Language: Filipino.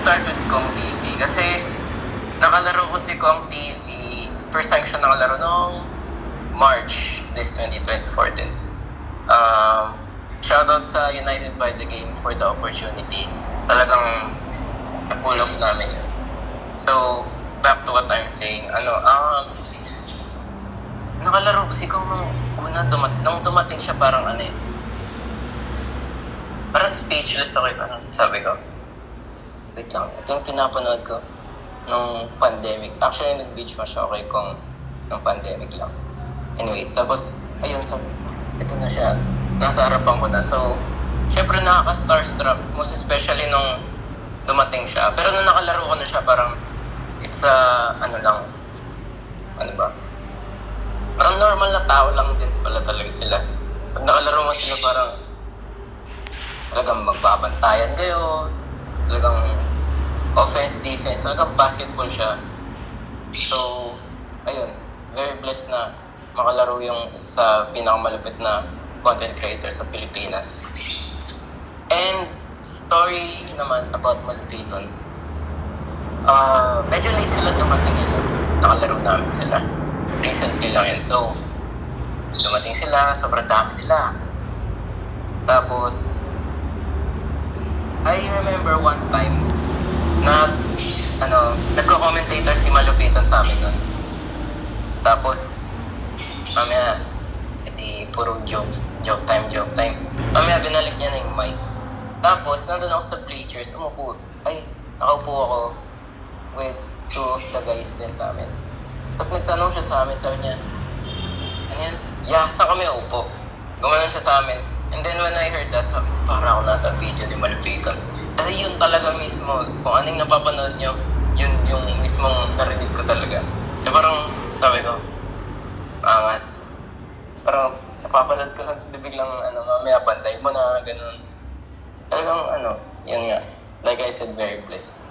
start with Kong TV kasi nakalaro ko si Kong TV. First time siya nakalaro noong March this 2024 din. Shoutout sa United by the Game for the opportunity. Talagang na-pull off namin yun. So, back to what I'm saying. Nakalaro ko si Kong nung nung dumating siya parang parang speechless ako. Sabi ko, wait lang, ito yung pinapanood ko nung pandemic. Actually, nag-beach mash ako kay Kong nung pandemic lang. Anyway, tapos, ayun, sabi, ito na siya. Nasa harapan ko na. So, syempre nakaka-starstruck. Most especially nung dumating siya. Pero nung nakalaro ko na siya, parang, it's parang normal na tao lang din pala talaga sila. Pag nakalaro mo sila, parang, talagang magbabantayan kayo. Talagang offense, defense, talagang basketball siya. So, ayun, very blessed na makalaro yung sa pinakamalapit na content creator sa Pilipinas. And story naman about Malupiton. Medyo late sila dumating yun. Nakalaro namin sila. Recently lang yun. So, dumating sila, sobrang dami nila. Tapos, I remember one time na nagko-commentator si Malupiton sa amin nun. Tapos, mamaya, edi puro joke time. Mamaya, binalik niya na yung mic. Tapos, nandun ako sa bleachers, nakaupo ako with two of the guys din sa amin. Tapos nagtanong siya sa amin, sabi niya, ano yan? Yeah, saan kami upo? Gumanon siya sa amin. And then when I heard that, sabi ko, para ako nasa video ni Malupiton. Kasi yun talaga mismo, kung anong napapanood nyo, yun yung mismong narinig ko talaga. Eh parang sabi ko, angas. Parang napapanood ko lang, biglang mamaya pantay mo na, ganun. Talagang yun nga. Like I said, very blessed.